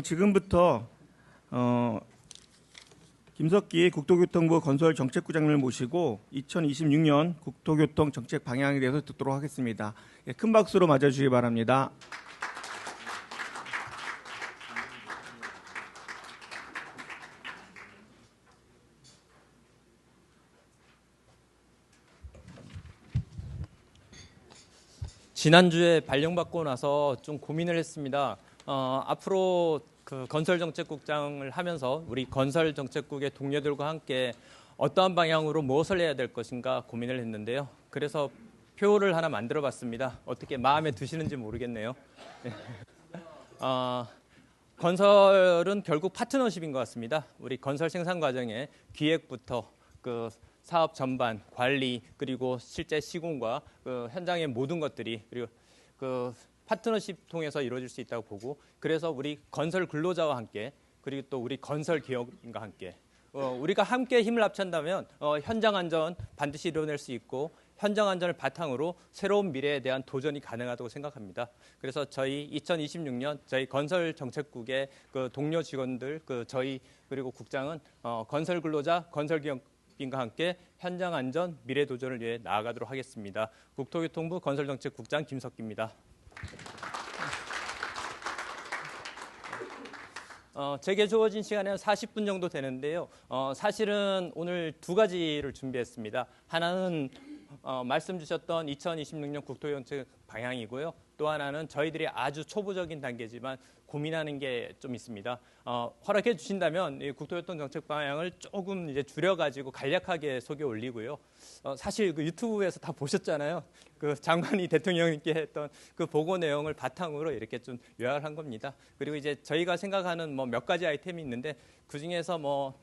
지금부터 김석기 국토교통부 건설정책부장님을 모시고 2026년 국토교통 정책 방향에 대해서 듣도록 하겠습니다. 예, 큰 박수로 맞아주시기 바랍니다. 지난주에 발령받고 나서 좀 고민을 했습니다. 앞으로 그 건설정책국장을 하면서 우리 건설정책국의 동료들과 함께 어떠한 방향으로 무엇을 해야 될 것인가 고민을 했는데요. 그래서 표를 하나 만들어 봤습니다. 어떻게 마음에 드시는지 모르겠네요. 건설은 결국 파트너십인 것 같습니다. 우리 건설 생산 과정에 기획부터 그 사업 전반, 관리, 그리고 실제 시공과 그 현장의 모든 것들이 그리고 그 파트너십 통해서 이루어질 수 있다고 보고, 그래서 우리 건설 근로자와 함께 그리고 또 우리 건설 기업인과 함께 우리가 함께 힘을 합친다면 현장 안전 반드시 이뤄낼 수 있고 현장 안전을 바탕으로 새로운 미래에 대한 도전이 가능하다고 생각합니다. 그래서 저희 2026년 저희 건설정책국의 그 동료 직원들, 저희 그리고 국장은 건설 근로자, 건설 기업인과 함께 현장 안전 미래 도전을 위해 나아가도록 하겠습니다. 국토교통부 건설정책국장 김석기입니다. 제게 주어진 시간은 40분 정도 되는데요. 사실은 오늘 두 가지를 준비했습니다. 하나는 말씀 주셨던 2026년 국토정책 방향이고요. 또 하나는 저희들이 아주 초보적인 단계지만 고민하는 게 좀 있습니다. 허락해 주신다면 이 국토교통 정책 방향을 조금 이제 줄여가지고 간략하게 소개 올리고요. 사실 그 유튜브에서 다 보셨잖아요. 그 장관이 대통령님께 했던 그 보고 내용을 바탕으로 이렇게 좀 요약을 한 겁니다. 그리고 이제 저희가 생각하는 뭐 몇 가지 아이템이 있는데 그 중에서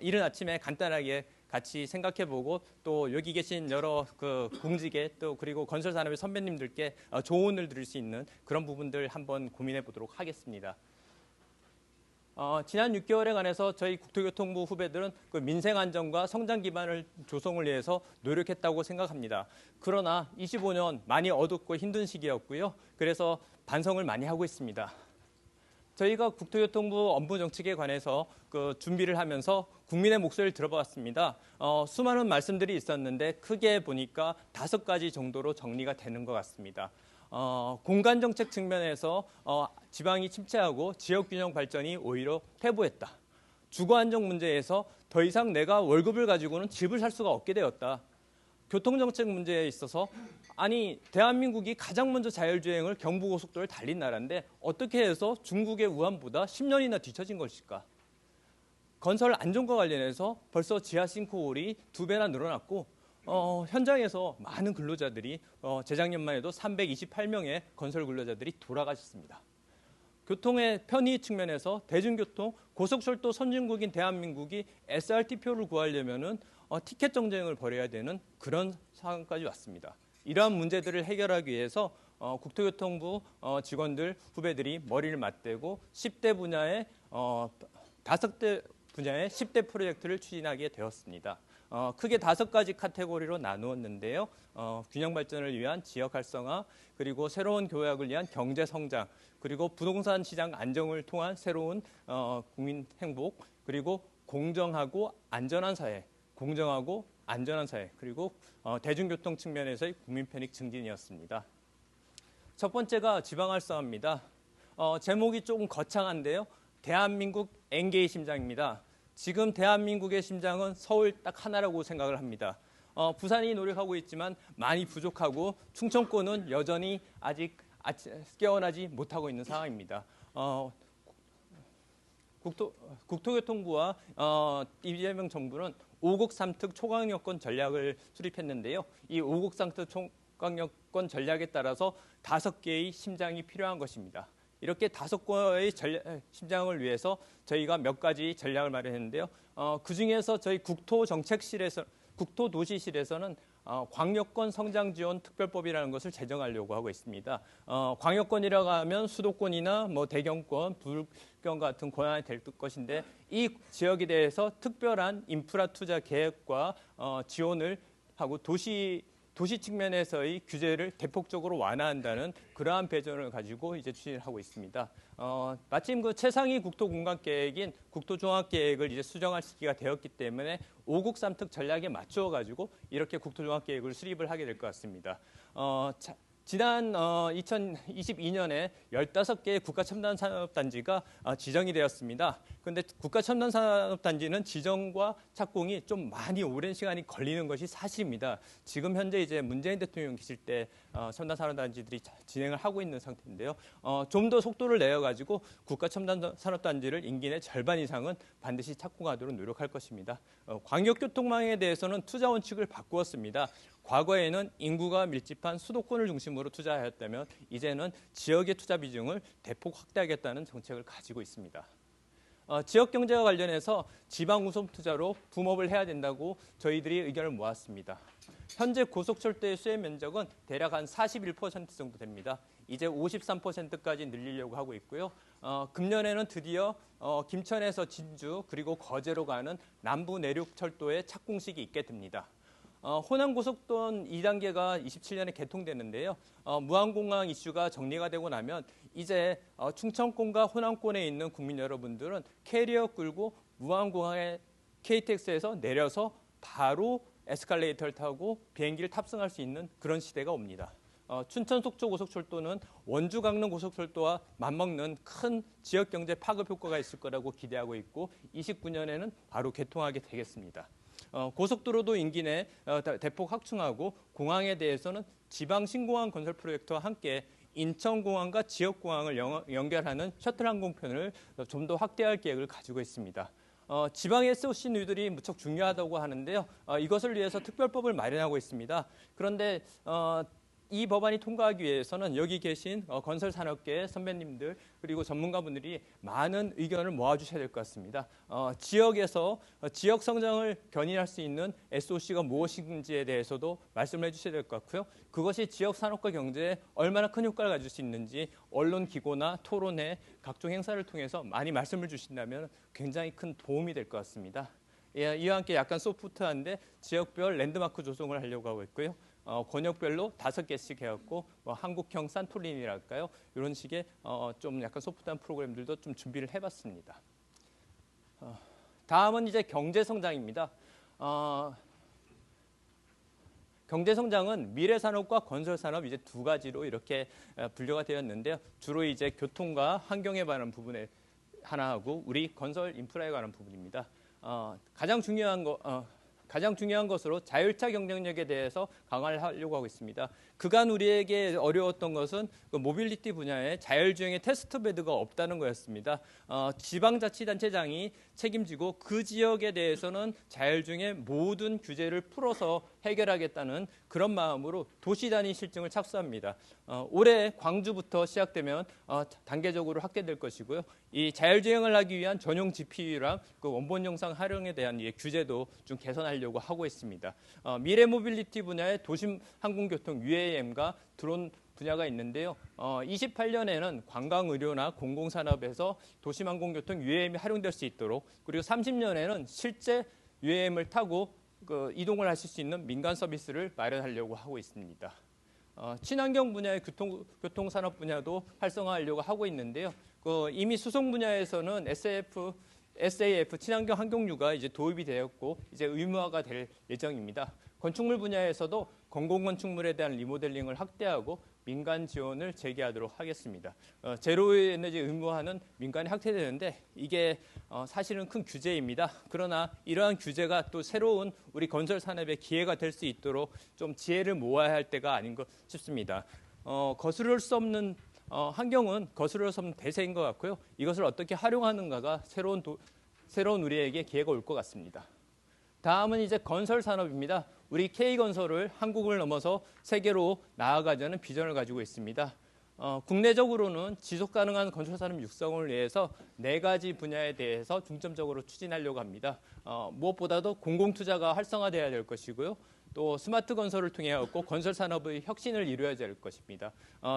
이른 아침에 간단하게 같이 생각해보고 또 여기 계신 여러 그 공직에 또 그리고 건설산업의 선배님들께 조언을 드릴 수 있는 그런 부분들 한번 고민해 보도록 하겠습니다. 지난 6개월에 관해서 저희 국토교통부 후배들은 그 민생 안정과 성장 기반을 조성을 위해서 노력했다고 생각합니다. 그러나 25년 많이 어둡고 힘든 시기였고요. 그래서 반성을 많이 하고 있습니다. 저희가 국토교통부 업무 정책에 관해서 그 준비를 하면서 국민의 목소리를 들어봤습니다. 수많은 말씀들이 있었는데 크게 보니까 5가지 정도로 정리가 되는 것 같습니다. 공간 정책 측면에서 지방이 침체하고 지역 균형 발전이 오히려 퇴보했다. 주거 안정 문제에서 더 이상 내가 월급을 가지고는 집을 살 수가 없게 되었다. 교통정책 문제에 있어서 대한민국이 가장 먼저 자율주행을 경부고속도로를 달린 나라인데 어떻게 해서 중국의 우한보다 10년이나 뒤처진 것일까? 건설 안전과 관련해서 벌써 지하 싱크홀이 2배나 늘어났고 현장에서 많은 근로자들이 재작년만 해도 328명의 건설 근로자들이 돌아가셨습니다. 교통의 편의 측면에서 대중교통, 고속철도 선진국인 대한민국이 SRT표를 구하려면은 티켓 정쟁을 벌여야 되는 그런 상황까지 왔습니다. 이러한 문제들을 해결하기 위해서 국토교통부 직원들, 후배들이 머리를 맞대고 10대 분야의 5대 분야의 10대 프로젝트를 추진하게 되었습니다. 크게 5가지 카테고리로 나누었는데요. 균형 발전을 위한 지역 활성화, 그리고 새로운 교약을 위한 경제 성장, 그리고 부동산 시장 안정을 통한 새로운 국민 행복, 그리고 공정하고 안전한 사회, 그리고 대중교통 측면에서의 국민 편익 증진이었습니다. 첫 번째가 지방 활성화입니다. 제목이 조금 거창한데요. 대한민국 N개의 심장입니다. 지금 대한민국의 심장은 서울 딱 하나라고 생각을 합니다. 부산이 노력하고 있지만 많이 부족하고 충청권은 여전히 아직 깨어나지 못하고 있는 상황입니다. 국토교통부와 이재명 정부는 5곡 3특 초강력권 전략을 수립했는데요. 이 5곡 3특 초강력권 전략에 따라서 5개의 심장이 필요한 것입니다. 이렇게 5개의 심장을 위해서 저희가 몇 가지 전략을 마련했는데요. 그중에서 저희 국토도시실에서는 광역권 성장지원 특별법이라는 것을 제정하려고 하고 있습니다. 광역권이라고 하면 수도권이나 대경권, 부경 같은 권한이 될 것인데 이 지역에 대해서 특별한 인프라 투자 계획과 지원을 하고 도시 도시 측면에서의 규제를 대폭적으로 완화한다는 그러한 비전을 가지고 이제 추진을 하고 있습니다. 마침 그 최상위 국토공간계획인 국토종합계획을 이제 수정할 시기가 되었기 때문에 5국 3특 전략에 맞추어 가지고 이렇게 국토종합계획을 수립을 하게 될 것 같습니다. 지난 2022년에 15개의 국가첨단산업단지가 지정이 되었습니다. 그런데 국가첨단산업단지는 지정과 착공이 좀 많이 오랜 시간이 걸리는 것이 사실입니다. 지금 현재 이제 문재인 대통령 계실 때 첨단산업단지들이 진행을 하고 있는 상태인데요. 좀 더 속도를 내어가지고 국가첨단산업단지를 임기 내 절반 이상은 반드시 착공하도록 노력할 것입니다. 광역교통망에 대해서는 투자 원칙을 바꾸었습니다. 과거에는 인구가 밀집한 수도권을 중심으로 투자하였다면 이제는 지역의 투자 비중을 대폭 확대하겠다는 정책을 가지고 있습니다. 지역 경제와 관련해서 지방 우선 투자로 붐업을 해야 된다고 저희들이 의견을 모았습니다. 현재 고속철도의 수혜 면적은 대략 한 41% 정도 됩니다. 이제 53%까지 늘리려고 하고 있고요. 금년에는 드디어 김천에서 진주 그리고 거제로 가는 남부 내륙 철도의 착공식이 있게 됩니다. 호남고속도로 2단계가 27년에 개통되는데요. 무안공항 이슈가 정리가 되고 나면 이제 충청권과 호남권에 있는 국민 여러분들은 캐리어 끌고 무안공항에 KTX에서 내려서 바로 에스컬레이터를 타고 비행기를 탑승할 수 있는 그런 시대가 옵니다. 춘천 속초 고속철도는 원주 강릉 고속철도와 맞먹는 큰 지역 경제 파급 효과가 있을 거라고 기대하고 있고 29년에는 바로 개통하게 되겠습니다. 고속도로도 임기 내 대폭 확충하고 공항에 대해서는 지방 신공항 건설 프로젝트와 함께 인천공항과 지역공항을 연결하는 셔틀 항공편을 좀 더 확대할 계획을 가지고 있습니다. 지방 SOC 누들이 무척 중요하다고 하는데요. 이것을 위해서 특별법을 마련하고 있습니다. 그런데 이 법안이 통과하기 위해서는 여기 계신 건설산업계 선배님들 그리고 전문가분들이 많은 의견을 모아주셔야 될 것 같습니다. 지역에서 지역 성장을 견인할 수 있는 SOC가 무엇인지에 대해서도 말씀을 해주셔야 될 것 같고요. 그것이 지역 산업과 경제에 얼마나 큰 효과를 가질 수 있는지 언론 기고나 토론회 각종 행사를 통해서 많이 말씀을 주신다면 굉장히 큰 도움이 될 것 같습니다. 예, 이와 함께 약간 소프트한데 지역별 랜드마크 조성을 하려고 하고 있고요. 권역별로 5개씩 해왔고 한국형 산토리니랄까요? 이런 식의 좀 약간 소프트한 프로그램들도 좀 준비를 해봤습니다. 다음은 이제 경제 성장입니다. 경제 성장은 미래 산업과 건설 산업 이제 두 가지로 이렇게 분류가 되었는데요. 주로 이제 교통과 환경에 관한 부분에 하나하고 우리 건설 인프라에 관한 부분입니다. 가장 중요한 것으로 자율차 경쟁력에 대해서 강화를 하려고 하고 있습니다. 그간 우리에게 어려웠던 것은 그 모빌리티 분야에 자율주행의 테스트베드가 없다는 거였습니다. 지방자치단체장이 책임지고 그 지역에 대해서는 자율주행의 모든 규제를 풀어서 해결하겠다는 그런 마음으로 도시 단위 실증을 착수합니다. 올해 광주부터 시작되면 단계적으로 확대될 것이고요. 이 자율주행을 하기 위한 전용 GPU랑 그 원본 영상 활용에 대한 규제도 좀 개선하려고 하고 있습니다. 미래 모빌리티 분야의 도심 항공교통 UAM과 드론 분야가 있는데요. 28년에는 관광의료나 공공산업에서 도심 항공교통 UAM이 활용될 수 있도록 그리고 30년에는 실제 UAM을 타고 이동을 하실 수 있는 민간 서비스를 마련하려고 하고 있습니다. 친환경 분야의 교통산업 분야도 활성화하려고 하고 있는데요. 이미 수송 분야에서는 SAF 친환경 항공유가 이제 도입이 되었고 이제 의무화가 될 예정입니다. 건축물 분야에서도 공공건축물에 대한 리모델링을 확대하고 민간 지원을 재개하도록 하겠습니다. 제로 에너지 의무화는 민간이 확대되는데 이게 사실은 큰 규제입니다. 그러나 이러한 규제가 또 새로운 우리 건설 산업의 기회가 될 수 있도록 좀 지혜를 모아야 할 때가 아닌가 싶습니다. 거스를 수 없는 환경은 거스를 수 없는 대세인 것 같고요. 이것을 어떻게 활용하는가가 새로운 우리에게 기회가 올 것 같습니다. 다음은 이제 건설 산업입니다. 우리 K건설을 한국을 넘어서 세계로 나아가자는 비전을 가지고 있습니다. 국내적으로는 지속 가능한 건설 산업 육성을 위해서 4가지 분야에 대해서 중점적으로 추진하려고 합니다. 무엇보다도 공공 투자가 활성화돼야 될 것이고요. 또 스마트 건설을 통해 건설 산업의 혁신을 이루어야 될 것입니다.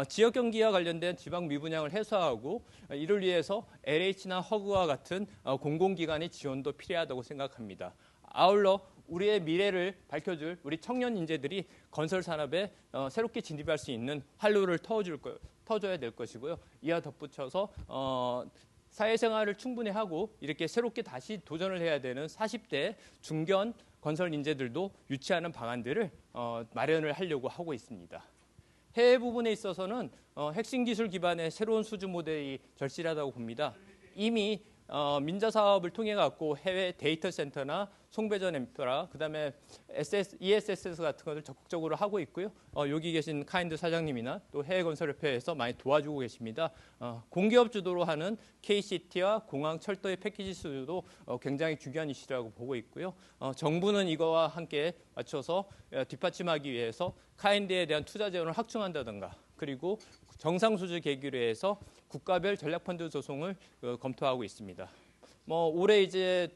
지역 경기와 관련된 지방 미분양을 해소하고 이를 위해서 LH나 허그와 같은 공공기관의 지원도 필요하다고 생각합니다. 아울러 우리의 미래를 밝혀줄 우리 청년 인재들이 건설 산업에 새롭게 진입할 수 있는 활로를 터줘야 될 것이고요. 이와 덧붙여서 사회생활을 충분히 하고 이렇게 새롭게 다시 도전을 해야 되는 40대 중견 건설 인재들도 유치하는 방안들을 마련을 하려고 하고 있습니다. 해외 부분에 있어서는 핵심 기술 기반의 새로운 수주 모델이 절실하다고 봅니다. 이미 민자 사업을 통해 갖고 해외 데이터 센터나 송배전 인프라, 그다음에 ESS 같은 것을 적극적으로 하고 있고요. 여기 계신 카인드 사장님이나 또 해외건설협회에서 많이 도와주고 계십니다. 공기업 주도로 하는 KCT와 공항, 철도의 패키지 수주도 굉장히 중요한 이슈라고 보고 있고요. 정부는 이거와 함께 맞춰서 뒷받침하기 위해서 카인드에 대한 투자 지원을 확충한다든가, 그리고 정상 수주 계기로 해서 국가별 전략펀드 조성을 검토하고 있습니다. 올해 이제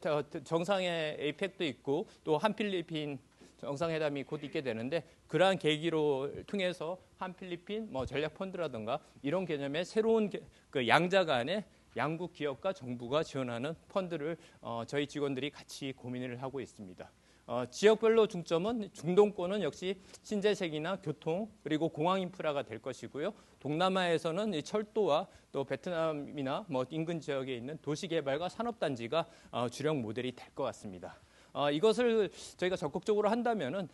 정상의 에이펙도 있고 또 한필리핀 정상회담이 곧 있게 되는데, 그러한 계기로 통해서 한필리핀 전략펀드라든가 이런 개념의 새로운 양자 간의 양국 기업과 정부가 지원하는 펀드를 저희 직원들이 같이 고민을 하고 있습니다. 지역별로 중점은 중동권은 역시 신재생이나 교통 그리고 공항 인프라가 될 것이고요. 동남아에서는 이 철도와 또 베트남이나 인근 지역에 있는 도시개발과 산업단지가 주력 모델이 될 것 같습니다. 이것을 저희가 적극적으로 한다면은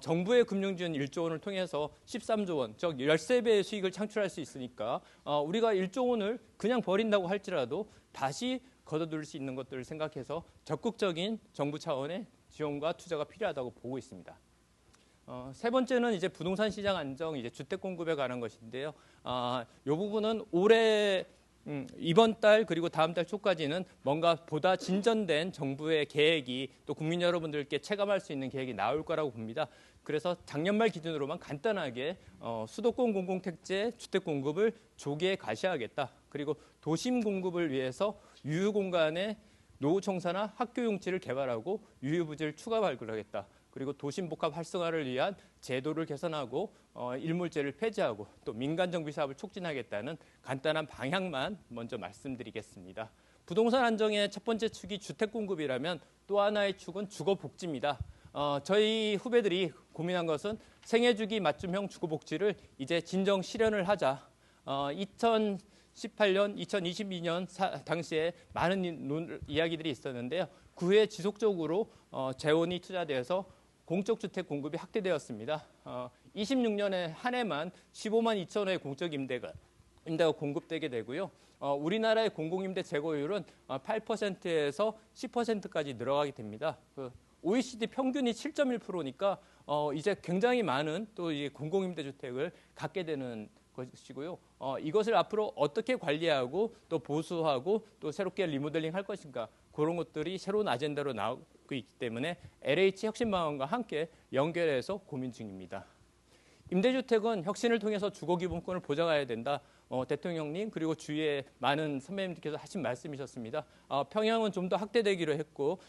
정부의 금융지원 1조 원을 통해서 13조 원, 즉 13배의 수익을 창출할 수 있으니까 우리가 1조 원을 그냥 버린다고 할지라도 다시 걷어들일 수 있는 것들을 생각해서 적극적인 정부 차원의 지원과 투자가 필요하다고 보고 있습니다. 세 번째는 이제 부동산 시장 안정, 이제 주택 공급에 관한 것인데요. 이 부분은 올해 이번 달 그리고 다음 달 초까지는 뭔가 보다 진전된 정부의 계획이 또 국민 여러분들께 체감할 수 있는 계획이 나올 거라고 봅니다. 그래서 작년 말 기준으로만 간단하게 수도권 공공택지 주택 공급을 조기에 가시하겠다. 그리고 도심 공급을 위해서 유휴 공간에 노후청사나 학교 용지를 개발하고 유휴부지를 추가 발굴하겠다. 그리고 도심 복합 활성화를 위한 제도를 개선하고 일몰제를 폐지하고 또 민간 정비 사업을 촉진하겠다는 간단한 방향만 먼저 말씀드리겠습니다. 부동산 안정의 첫 번째 축이 주택 공급이라면 또 하나의 축은 주거 복지입니다. 저희 후배들이 고민한 것은 생애주기 맞춤형 주거 복지를 이제 진정 실현을 하자. 2018년, 2022년 당시에 많은 이야기들이 있었는데요. 그 후에 지속적으로 재원이 투자되어서 공적주택 공급이 확대되었습니다. 26년에 한 해만 15만 2천 호의 공적 임대가 공급되게 되고요. 우리나라의 공공임대 재고율은 8%에서 10%까지 늘어가게 됩니다. OECD 평균이 7.1%니까 이제 굉장히 많은 또 이 공공임대주택을 갖게 되는 것이고요. 이것을 앞으로 어떻게 관리하고 또 보수하고 또 새롭게 리모델링 할 것인가, 그런 것들이 새로운 아젠다로 나오고 있기 때문에 LH 혁신방안과 함께 연결해서 고민 중입니다. 임대주택은 혁신을 통해서 주거기본권을 보장해야 된다. 대통령님 그리고 주위에 많은 선배님들께서 하신 말씀이셨습니다. 평양은 좀 더 확대되기로 했고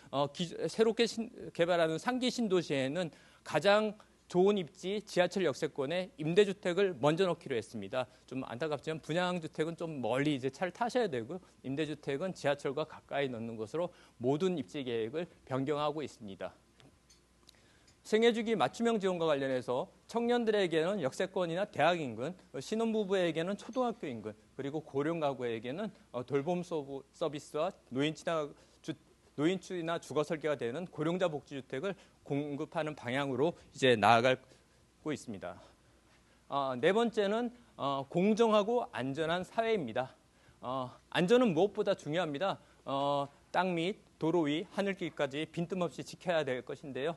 새롭게 개발하는 상기 신도시에는 가장 좋은 입지 지하철 역세권에 임대주택을 먼저 넣기로 했습니다. 좀 안타깝지만 분양주택은 좀 멀리 이제 차를 타셔야 되고, 임대주택은 지하철과 가까이 넣는 것으로 모든 입지 계획을 변경하고 있습니다. 생애주기 맞춤형 지원과 관련해서 청년들에게는 역세권이나 대학 인근, 신혼부부에게는 초등학교 인근, 그리고 고령 가구에게는 돌봄 서비스와 노인추나 주거 설계가 되는 고령자 복지주택을 공급하는 방향으로 이제 나아가고 있습니다. 네 번째는 공정하고 안전한 사회입니다. 안전은 무엇보다 중요합니다. 땅 및 도로 위, 하늘길까지 빈틈없이 지켜야 될 것인데요.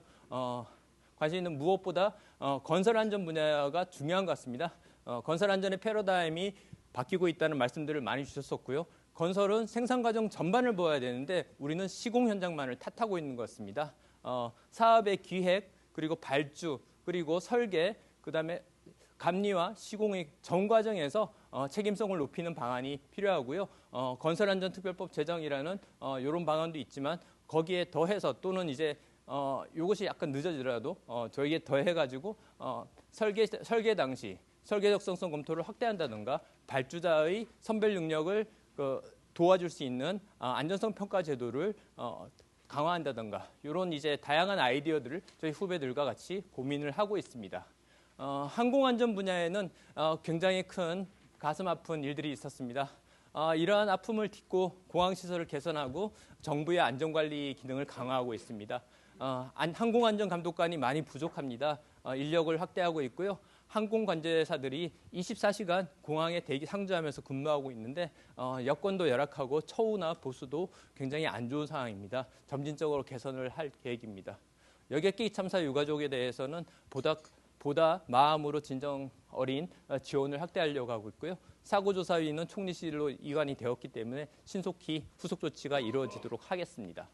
관심 있는 무엇보다 건설 안전 분야가 중요한 것 같습니다. 건설 안전의 패러다임이 바뀌고 있다는 말씀들을 많이 주셨었고요. 건설은 생산 과정 전반을 보아야 되는데 우리는 시공 현장만을 탓하고 있는 것 같습니다. 사업의 기획, 그리고 발주, 그리고 설계, 그다음에 감리와 시공의 전 과정에서 책임성을 높이는 방안이 필요하고요. 건설안전특별법 제정이라는 이런 방안도 있지만 거기에 더해서 또는 이제 이것이 약간 늦어지더라도 저에게 더해가지고 설계 당시 설계 적성성 검토를 확대한다든가 발주자의 선별 능력을 도와줄 수 있는 안전성 평가 제도를 강화한다던가 이런 이제 다양한 아이디어들을 저희 후배들과 같이 고민을 하고 있습니다. 항공안전 분야에는 굉장히 큰 가슴 아픈 일들이 있었습니다. 이러한 아픔을 딛고 공항시설을 개선하고 정부의 안전관리 기능을 강화하고 있습니다. 항공안전감독관이 많이 부족합니다. 인력을 확대하고 있고요. 항공관제사들이 24시간 공항에 대기 상주하면서 근무하고 있는데 여건도 열악하고 처우나 보수도 굉장히 안 좋은 상황입니다. 점진적으로 개선을 할 계획입니다. 여객기 참사 유가족에 대해서는 보다 마음으로 진정 어린 지원을 확대하려고 하고 있고요. 사고조사위는 총리실로 이관이 되었기 때문에 신속히 후속 조치가 이루어지도록 하겠습니다.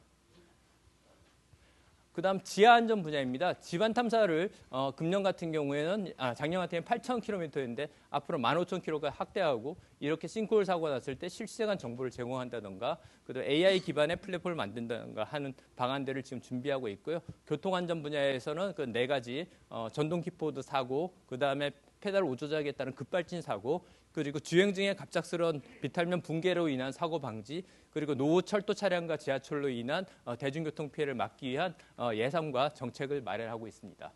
그다음 지하안전 분야입니다. 지반 탐사를 금년 같은 경우에는 작년 같은 경우에 8,000km인데 앞으로 15,000km가 확대하고 이렇게 싱크홀 사고가 났을 때 실시간 정보를 제공한다던가 그리고 AI 기반의 플랫폼을 만든다던가 하는 방안들을 지금 준비하고 있고요. 교통안전 분야에서는 그 4가지 전동 킥보드 사고, 그다음에 페달 오조작에 따른 급발진 사고, 그리고 주행 중에 갑작스러운 비탈면 붕괴로 인한 사고 방지, 그리고 노후 철도 차량과 지하철로 인한 대중교통 피해를 막기 위한 예상과 정책을 마련하고 있습니다.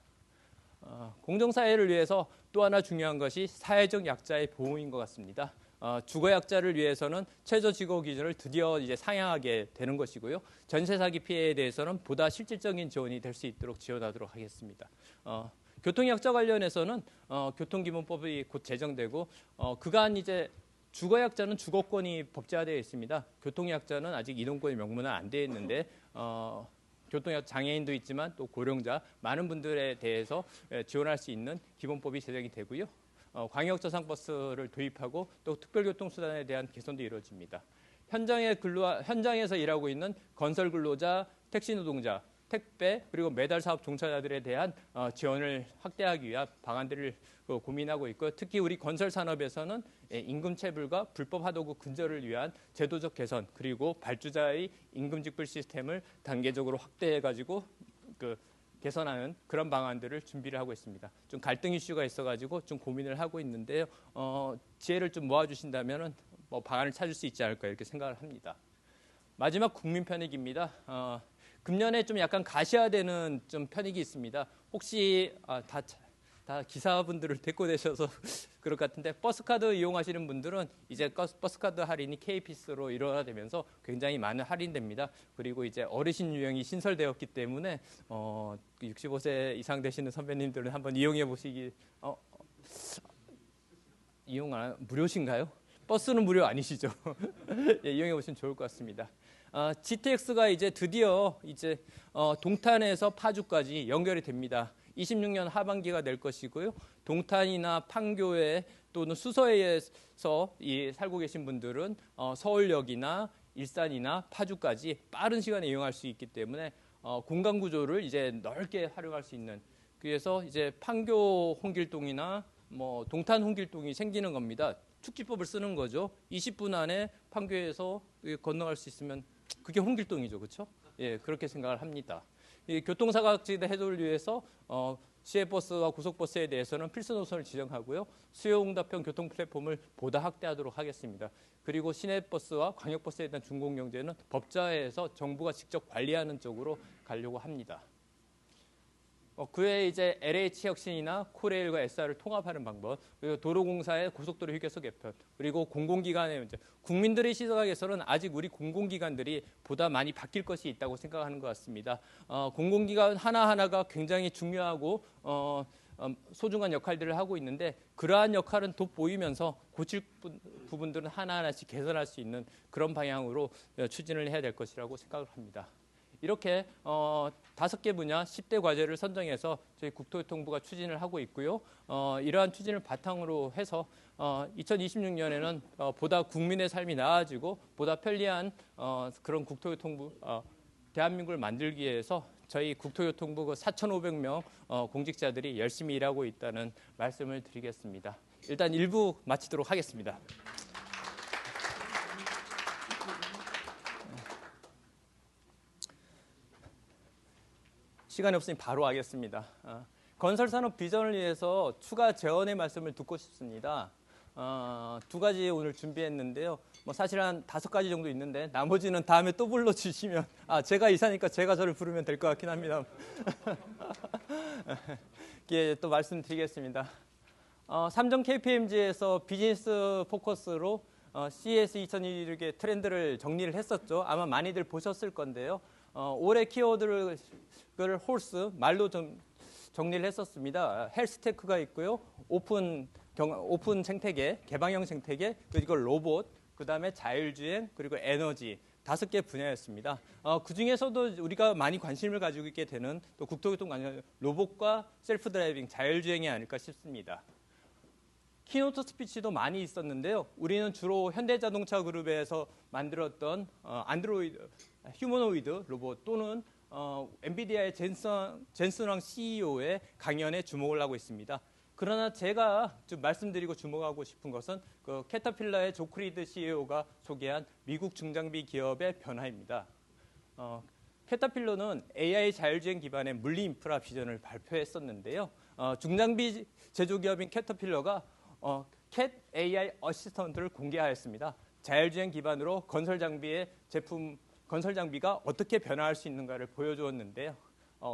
공정사회를 위해서 또 하나 중요한 것이 사회적 약자의 보호인 것 같습니다. 주거 약자를 위해서는 최저지거 기준을 드디어 이제 상향하게 되는 것이고요. 전세 사기 피해에 대해서는 보다 실질적인 지원이 될 수 있도록 지원하도록 하겠습니다. 교통약자 관련해서는 교통기본법이 곧 제정되고 그간 이제 주거약자는 주거권이 법제화되어 있습니다. 교통약자는 아직 이동권이 명문화 안 되어 있는데 교통약 장애인도 있지만 또 고령자 많은 분들에 대해서 지원할 수 있는 기본법이 제정이 되고요. 광역저상버스를 도입하고 또 특별교통수단에 대한 개선도 이루어집니다. 현장에서 일하고 있는 건설 근로자, 택시 노동자, 택배 그리고 매달 사업 종사자들에 대한 지원을 확대하기 위한 방안들을 고민하고 있고 특히 우리 건설 산업에서는 임금 체불과 불법 하도급 근절을 위한 제도적 개선 그리고 발주자의 임금 직불 시스템을 단계적으로 확대해가지고 개선하는 그런 방안들을 준비를 하고 있습니다. 좀 갈등 이슈가 있어가지고 좀 고민을 하고 있는데요. 지혜를 좀 모아주신다면은 방안을 찾을 수 있지 않을까 이렇게 생각을 합니다. 마지막 국민 편익입니다. 금년에 좀 약간 가시화되는 좀 편익이 있습니다. 혹시 다 기사분들을 데리고 내셔서 그럴 것 같은데 버스카드 이용하시는 분들은 이제 버스카드 할인이 KPS로 일어나면서 굉장히 많은 할인됩니다. 그리고 이제 어르신 유형이 신설되었기 때문에 65세 이상 되시는 선배님들은 한번 이용해 보시기 무료신가요? 버스는 무료 아니시죠? 예, 이용해 보시면 좋을 것 같습니다. GTX가 이제 드디어 동탄에서 파주까지 연결이 됩니다. 26년 하반기가 될 것이고요. 동탄이나 판교에 또는 수서에서 살고 계신 분들은 서울역이나 일산이나 파주까지 빠른 시간에 이용할 수 있기 때문에 공간 구조를 이제 넓게 활용할 수 있는 그래서 이제 판교 홍길동이나 동탄 홍길동이 생기는 겁니다. 축지법을 쓰는 거죠. 20분 안에 판교에서 건너갈 수 있으면 그게 홍길동이죠, 그렇죠? 예, 그렇게 생각을 합니다. 이 교통사각지대 해소를 위해서 시외버스와 고속버스에 대해서는 필수 노선을 지정하고요. 수요응답형 교통 플랫폼을 보다 확대하도록 하겠습니다. 그리고 시내버스와 광역버스에 대한 준공경제는 법제화해서 정부가 직접 관리하는 쪽으로 가려고 합니다. 그 외에 이제 LH 혁신이나 코레일과 SR을 통합하는 방법, 그리고 도로공사의 고속도로 휴게소 개편, 그리고 공공기관의 문제. 국민들의 시각에서는 아직 우리 공공기관들이 보다 많이 바뀔 것이 있다고 생각하는 것 같습니다. 공공기관 하나하나가 굉장히 중요하고 소중한 역할들을 하고 있는데 그러한 역할은 돋보이면서 고칠 부분들은 하나하나씩 개선할 수 있는 그런 방향으로 추진을 해야 될 것이라고 생각을 합니다. 이렇게 5개 분야 10대 과제를 선정해서 저희 국토교통부가 추진을 하고 있고요. 이러한 추진을 바탕으로 해서 2026년에는 보다 국민의 삶이 나아지고 보다 편리한 그런 국토교통부 대한민국을 만들기 위해서 저희 국토교통부 4,500명 공직자들이 열심히 일하고 있다는 말씀을 드리겠습니다. 일단 1부 마치도록 하겠습니다. 시간이 없으니 바로 하겠습니다. 건설산업 비전을 위해서 추가 재원의 말씀을 듣고 싶습니다. 2가지 오늘 준비했는데요. 뭐 사실 한 5가지 정도 있는데 나머지는 다음에 또 불러주시면 제가 이사니까 제가 저를 부르면 될 것 같긴 합니다. 예, 또 말씀드리겠습니다. 삼성 KPMG에서 비즈니스 포커스로 CES 2021의 트렌드를 정리를 했었죠. 아마 많이들 보셨을 건데요. 올해 키워드를 홀스 말로 좀 정리를 했었습니다. 헬스테크가 있고요. 오픈 생태계, 개방형 생태계, 그리고 로봇, 그다음에 자율주행, 그리고 에너지 5개 분야였습니다. 그 중에서도 우리가 많이 관심을 가지고 있게 되는 또 국토교통 관련 로봇과 셀프 드라이빙, 자율주행이 아닐까 싶습니다. 키노트 스피치도 많이 있었는데요. 우리는 주로 현대자동차 그룹에서 만들었던 안드로이드, 휴머노이드 로봇 또는 엔비디아의 젠슨 왕 CEO의 강연에 주목을 하고 있습니다. 그러나 제가 좀 말씀드리고 주목하고 싶은 것은 그 캐터필러의 조크리드 CEO가 소개한 미국 중장비 기업의 변화입니다. 캐터필러는 AI 자율주행 기반의 물리 인프라 비전을 발표했었는데요. 중장비 제조기업인 캐터필러가 캣 AI 어시스턴트를 공개하였습니다. 자율주행 기반으로 건설 장비가 어떻게 변화할 수 있는가를 보여주었는데요.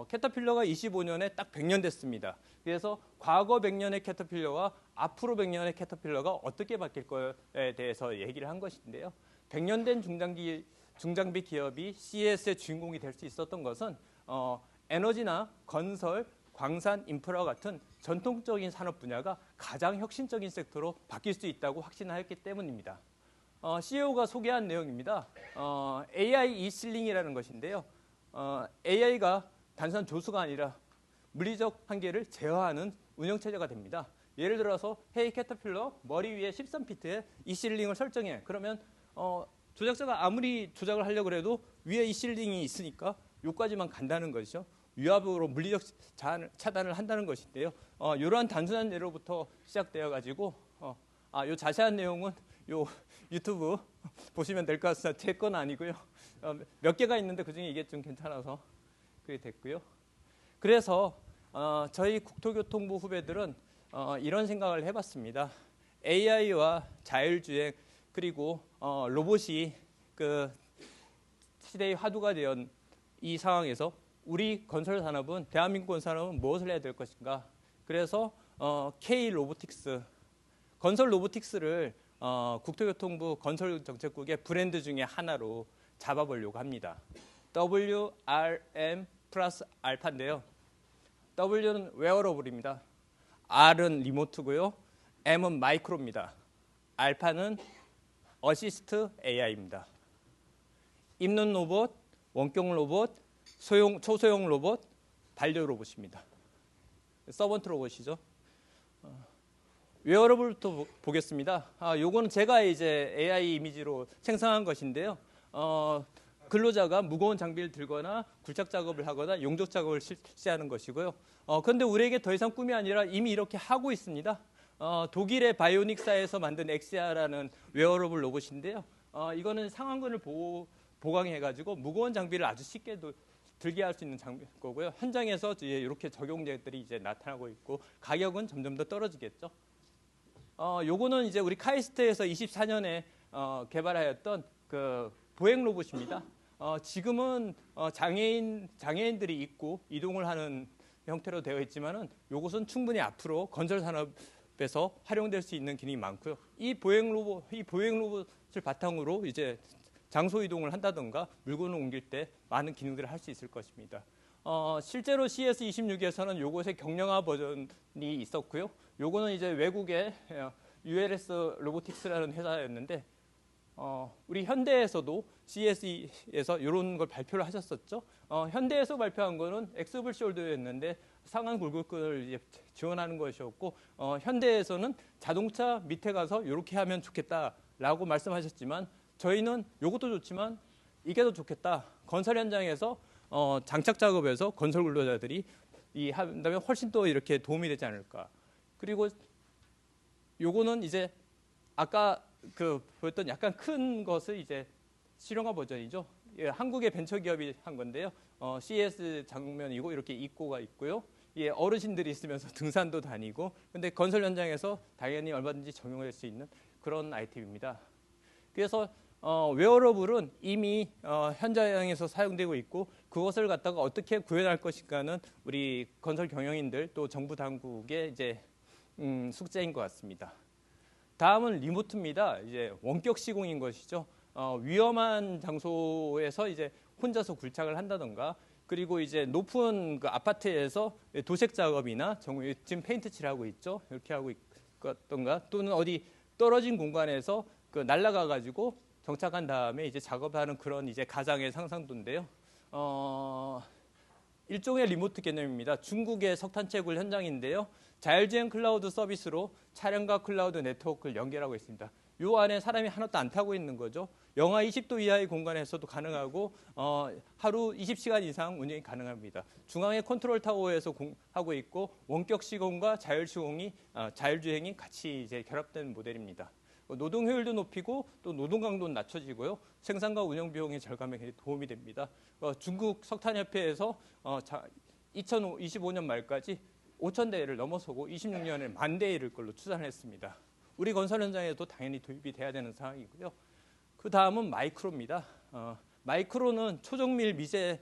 캐터필러가 25년에 딱 100년 됐습니다. 그래서 과거 100년의 캐터필러와 앞으로 100년의 캐터필러가 어떻게 바뀔 거에 대해서 얘기를 한 것인데요. 100년 된 중장비 기업이 CES의 주인공이 될 수 있었던 것은 에너지나 건설, 광산, 인프라 같은 전통적인 산업 분야가 가장 혁신적인 섹터로 바뀔 수 있다고 확신하였기 때문입니다. CEO가 소개한 내용입니다. AI 이실링이라는 것인데요. AI가 단순한 조수가 아니라 물리적 한계를 제어하는 운영체제가 됩니다. 예를 들어서 헤이 캐터필러 머리 위에 13피트에 이실링을 설정해. 그러면 조작자가 아무리 조작을 하려고 해도 위에 이실링이 있으니까 여기까지만 간다는 것이죠. 위압으로 물리적 차단을 한다는 것인데요. 이러한 단순한 예로부터 시작되어 가지고 요 자세한 내용은 요 유튜브 보시면 될 것 같습니다. 제 건 아니고요. 몇 개가 있는데 그중에 이게 좀 괜찮아서 그게 됐고요. 그래서 저희 국토교통부 후배들은 이런 생각을 해봤습니다. AI와 자율주행 그리고 로봇이 그 시대의 화두가 된 이 상황에서 우리 건설 산업은 대한민국 건설 산업은 무엇을 해야 될 것인가? 그래서 K 로보틱스 건설 로보틱스를 국토교통부 건설정책국의 브랜드 중에 하나로 잡아보려고 합니다. WRM 플러스 알파인데요. W는 웨어러블입니다. R은 리모트고요. M은 마이크로입니다. 알파는 어시스트 AI입니다. 입는 로봇, 원격 로봇, 초소형 로봇, 반려 로봇입니다. 서번트 로봇이죠. 웨어러블부터 보겠습니다. 요거는 제가 이제 AI 이미지로 생성한 것인데요. 근로자가 무거운 장비를 들거나 굴착 작업을 하거나 용접 작업을 실시하는 것이고요. 그런데 우리에게 더 이상 꿈이 아니라 이미 이렇게 하고 있습니다. 독일의 바이오닉사에서 만든 엑시아라는 웨어러블 로봇인데요. 이거는 상완근을 보강해가지고 무거운 장비를 아주 쉽게 들게 할 수 있는 거고요. 현장에서 이렇게 적용제들이 이제 나타나고 있고 가격은 점점 더 떨어지겠죠. 요거는 이제 우리 카이스트에서 24년에 개발하였던 그 보행 로봇입니다. 지금은 장애인들이 입고 이동을 하는 형태로 되어 있지만은 요것은 충분히 앞으로 건설 산업에서 활용될 수 있는 기능이 많고요. 이 보행 로봇을 바탕으로 이제 장소 이동을 한다던가 물건을 옮길 때 많은 기능들을 할 수 있을 것입니다. 실제로 CES 26에서는 요것의 경량화 버전이 있었고요. 요거는 이제 외국의 ULS 로보틱스라는 회사였는데 우리 현대에서도 CES에서 이런 걸 발표를 하셨었죠. 현대에서 발표한 거는 엑스블 숄더였는데 상한 굴곡근을 이제 지원하는 것이었고 현대에서는 자동차 밑에 가서 이렇게 하면 좋겠다라고 말씀하셨지만 저희는 이것도 좋지만 이게 더 좋겠다. 건설 현장에서 장착 작업에서 건설 근로자들이 한다면 훨씬 더 이렇게 도움이 되지 않을까. 그리고 요거는 이제 아까 그 보였던 약간 큰 것을 이제 실용화 버전이죠. 예, 한국의 벤처 기업이 한 건데요. CES 장면이고 이렇게 입고가 있고요. 예, 어르신들이 있으면서 등산도 다니고 근데 건설 현장에서 당연히 얼마든지 적용할 수 있는 그런 아이템입니다. 그래서 웨어러블은 이미 현장에서 사용되고 있고 그것을 갖다가 어떻게 구현할 것인가는 우리 건설 경영인들 또 정부 당국의 이제 숙제인 것 같습니다. 다음은 리모트입니다. 이제 원격 시공인 것이죠. 위험한 장소에서 이제 혼자서 굴착을 한다던가 그리고 이제 높은 그 아파트에서 도색 작업이나 지금 페인트 칠하고 있죠. 이렇게 하고 있던가 또는 어디 떨어진 공간에서 그 날아가 가지고 정착한 다음에 이제 작업하는 그런 이제 가상의 상상도인데요. 일종의 리모트 개념입니다. 중국의 석탄채굴 현장인데요. 자율주행 클라우드 서비스로 차량과 클라우드 네트워크를 연결하고 있습니다. 요 안에 사람이 하나도 안 타고 있는 거죠. 영하 20도 이하의 공간에서도 가능하고 하루 20시간 이상 운영이 가능합니다. 중앙에 컨트롤 타워에서 하고 있고 원격 시공과 자율주행이 같이 이제 결합된 모델입니다. 노동 효율도 높이고 또 노동 강도는 낮춰지고요. 생산과 운영 비용의 절감에 도움이 됩니다. 중국 석탄협회에서 2025년 말까지 5,000대를 넘어서고 26년에 10,000대에 이를 걸로 추산했습니다. 우리 건설 현장에도 당연히 도입이 돼야 되는 상황이고요. 그 다음은 마이크로입니다. 마이크로는 초정밀 미세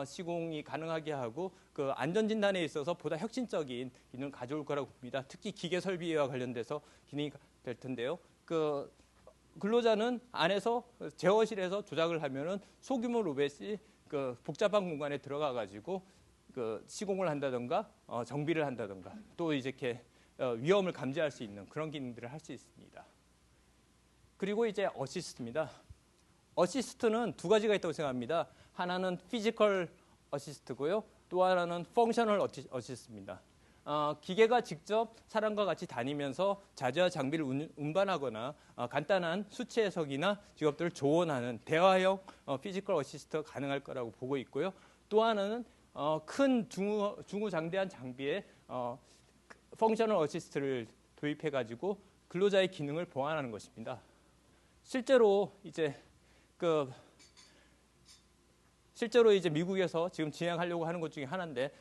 시공이 가능하게 하고 그 안전진단에 있어서 보다 혁신적인 기능을 가져올 거라고 봅니다. 특히 기계 설비와 관련돼서 기능이 될 텐데요. 그 근로자는 안에서 제어실에서 조작을 하면은 소규모 로봇이 그 복잡한 공간에 들어가 가지고 그 시공을 한다던가 정비를 한다던가 또 이렇게 위험을 감지할 수 있는 그런 기능들을 할 수 있습니다. 그리고 이제 어시스트입니다. 어시스트는 두 가지가 있다고 생각합니다. 하나는 피지컬 어시스트고요. 또 하나는 펑셔널 어시스트입니다. 기계가 직접 사람과 같이 다니면서 자재와 장비를 운반하거나 간단한 수치 해석이나 직업들을 조언하는 대화형 피지컬 어시스트가 가능할 거라고 보고 있고요. 또 하나는 큰 중후장대한 장비에 펑셔널 어시스트를 도입해가지고 근로자의 기능을 보완하는 것입니다. 실제로 이제 미국에서 지금 진행하려고 하는 것 중에 하나인데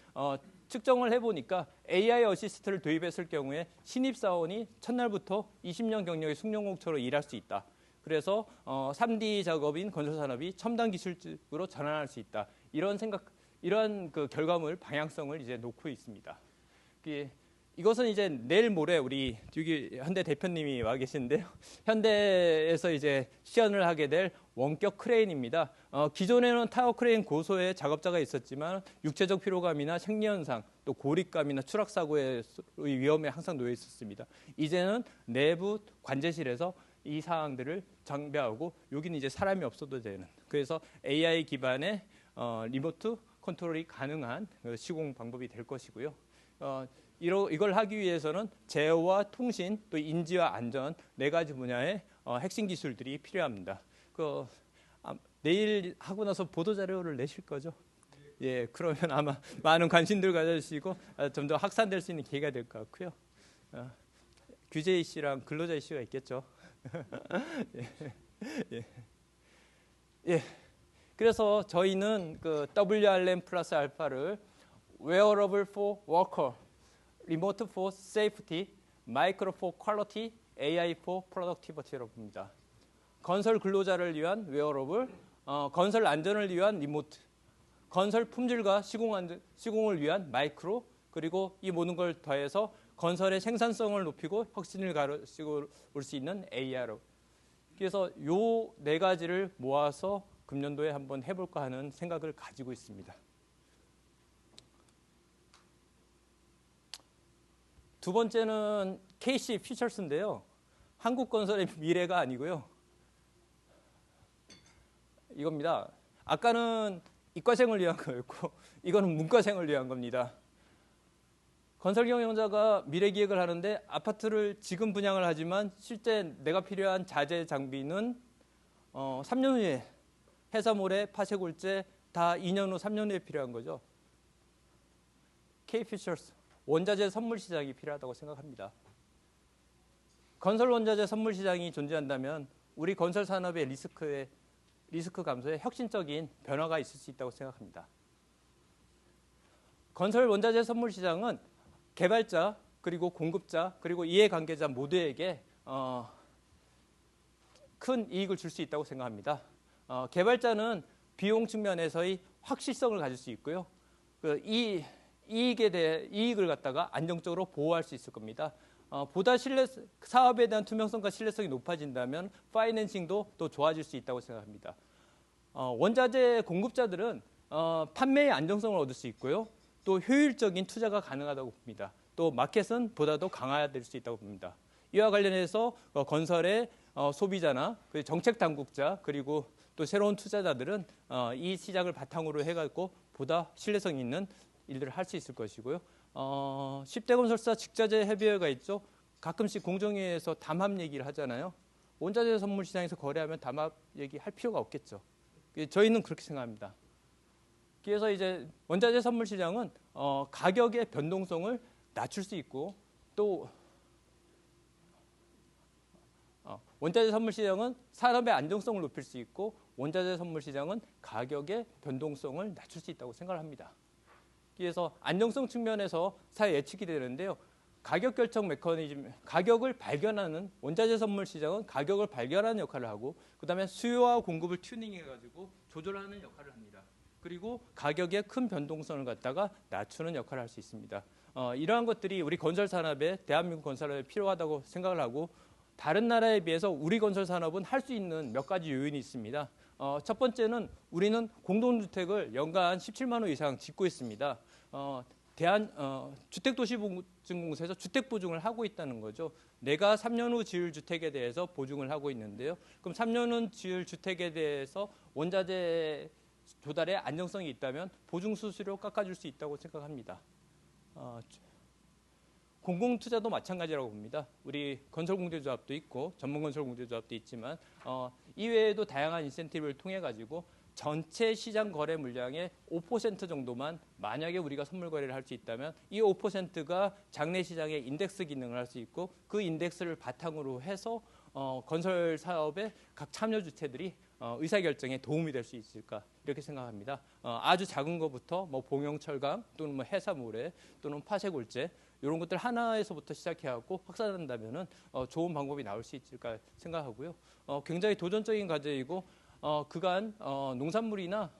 측정을 해보니까 AI 어시스트를 도입했을 경우에 신입사원이 첫날부터 20년 경력의 숙련공처럼 일할 수 있다. 그래서 3D 작업인 건설산업이 첨단 기술직으로 전환할 수 있다. 이런 그 결과물 방향성을 이제 놓고 있습니다. 이것은 이제 내일 모레 우리 현대 대표님이 와 계시는데요. 현대에서 이제 시연을 하게 될 원격 크레인입니다. 기존에는 타워 크레인 고소의 작업자가 있었지만 육체적 피로감이나 생리현상, 또 고립감이나 추락 사고의 위험에 항상 놓여 있었습니다. 이제는 내부 관제실에서 이 사항들을 장비하고 여기는 이제 사람이 없어도 되는. 그래서 AI 기반의 리모트 컨트롤이 가능한 시공 방법이 될 것이고요. 이걸 하기 위해서는 제어와 통신, 또 인지와 안전 네 가지 분야의 핵심 기술들이 필요합니다. 내일 하고 나서 보도 자료를 내실 거죠? 예, 그러면 아마 많은 관심들 가져주시고 좀 더 확산될 수 있는 기회가 될 것 같고요. 규제 이슈랑 근로자 이슈가 있겠죠. 예. 그래서 저희는 그 WRM 플러스 알파를 Wearable for Worker, Remote for Safety, Micro for Quality, AI for Productivity라고 봅니다. 건설 근로자를 위한 웨어러블, 건설 안전을 위한 리모트, 건설 품질과 시공을 위한 마이크로, 그리고 이 모든 걸 더해서 건설의 생산성을 높이고 혁신을 가르치고 올 수 있는 AI로. 그래서 요 네 가지를 모아서 금년도에 한번 해볼까 하는 생각을 가지고 있습니다. 두 번째는 KC 퓨처스인데요. 한국 건설의 미래가 아니고요. 이겁니다. 아까는 이과생을 위한 거였고 이거는 문과생을 위한 겁니다. 건설 경영자가 미래 기획을 하는데 아파트를 지금 분양을 하지만 실제 내가 필요한 자재 장비는 3년 후에 해사모래, 파쇄골재 다 2년 후, 3년 후에 필요한 거죠. K-퓨처스 원자재 선물 시장이 필요하다고 생각합니다. 건설 원자재 선물 시장이 존재한다면 우리 건설 산업의 리스크 감소에 혁신적인 변화가 있을 수 있다고 생각합니다. 건설 원자재 선물 시장은 개발자, 그리고 공급자, 그리고 이해관계자 모두에게 큰 이익을 줄 수 있다고 생각합니다. 개발자는 비용 측면에서의 확실성을 가질 수 있고요. 이 이익을 갖다가 안정적으로 보호할 수 있을 겁니다. 보다 사업에 대한 투명성과 신뢰성이 높아진다면 파이낸싱도 또 좋아질 수 있다고 생각합니다. 원자재 공급자들은 판매의 안정성을 얻을 수 있고요. 또 효율적인 투자가 가능하다고 봅니다. 또 마켓은 보다 더 강화될 수 있다고 봅니다. 이와 관련해서 건설의 소비자나 정책 당국자 그리고 또 새로운 투자자들은 이 시장을 바탕으로 해갖고 보다 신뢰성 있는 일들을 할 수 있을 것이고요. 10대 건설사 직자재 협의회가 있죠. 가끔씩 공정위에서 담합 얘기를 하잖아요. 원자재 선물 시장에서 거래하면 담합 얘기할 필요가 없겠죠. 저희는 그렇게 생각합니다. 그래서 이제 원자재 선물 시장은 가격의 변동성을 낮출 수 있고 또 원자재 선물 시장은 산업의 안정성을 높일 수 있고 원자재 선물 시장은 가격의 변동성을 낮출 수 있다고 생각을 합니다. 그래서 안정성 측면에서 사회 예측이 되는데요. 가격 결정 메커니즘, 가격을 발견하는 원자재 선물 시장은 가격을 발견하는 역할을 하고 그다음에 수요와 공급을 튜닝해가지고 조절하는 역할을 합니다. 그리고 가격의 큰 변동성을 갖다가 낮추는 역할을 할 수 있습니다. 이러한 것들이 우리 건설 산업에 대한민국 건설 산업에 필요하다고 생각을 하고 다른 나라에 비해서 우리 건설 산업은 할 수 있는 몇 가지 요인이 있습니다. 첫 번째는 우리는 공동주택을 연간 17만 호 이상 짓고 있습니다. 주택도시보증공사에서 주택보증을 하고 있다는 거죠. 내가 3년 후 지을 주택에 대해서 보증을 하고 있는데요. 그럼 3년 후 지을 주택에 대해서 원자재 조달의 안정성이 있다면 보증 수수료 깎아줄 수 있다고 생각합니다. 공공투자도 마찬가지라고 봅니다. 우리 건설공제조합도 있고 전문건설공제조합도 있지만 이외에도 다양한 인센티브를 통해 가지고 전체 시장 거래 물량의 5% 정도만 만약에 우리가 선물 거래를 할 수 있다면 이 5%가 장내 시장의 인덱스 기능을 할 수 있고 그 인덱스를 바탕으로 해서 건설 사업의 각 참여 주체들이 의사결정에 도움이 될 수 있을까 이렇게 생각합니다. 아주 작은 것부터 뭐 봉용철강 또는 뭐 해사모래 또는 파쇄골재 이런 것들 하나에서부터 시작해갖고 확산한다면은 좋은 방법이 나올 수 있을까 생각하고요. 굉장히 도전적인 과제이고 그간 농산물이나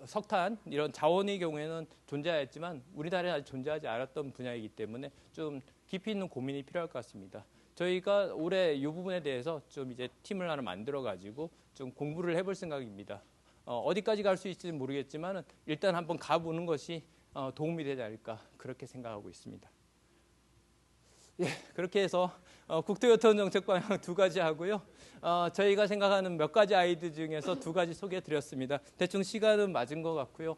석탄 이런 자원의 경우에는 존재하였지만 우리나라에 아직 존재하지 않았던 분야이기 때문에 좀 깊이 있는 고민이 필요할 것 같습니다. 저희가 올해 이 부분에 대해서 좀 이제 팀을 하나 만들어 가지고 좀 공부를 해볼 생각입니다. 어디까지 갈 수 있을지는 모르겠지만 일단 한번 가보는 것이 도움이 되지 않을까 그렇게 생각하고 있습니다. 예, 그렇게 해서 국토교통정책 방향 두 가지 하고요. 저희가 생각하는 몇 가지 아이디어 중에서 두 가지 소개해드렸습니다. 대충 시간은 맞은 것 같고요.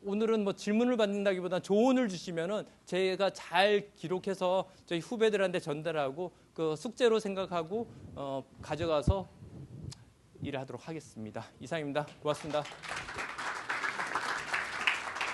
오늘은 뭐 질문을 받는다기보다 조언을 주시면은 제가 잘 기록해서 저희 후배들한테 전달하고 그 숙제로 생각하고 가져가서 일을 하도록 하겠습니다. 이상입니다. 고맙습니다.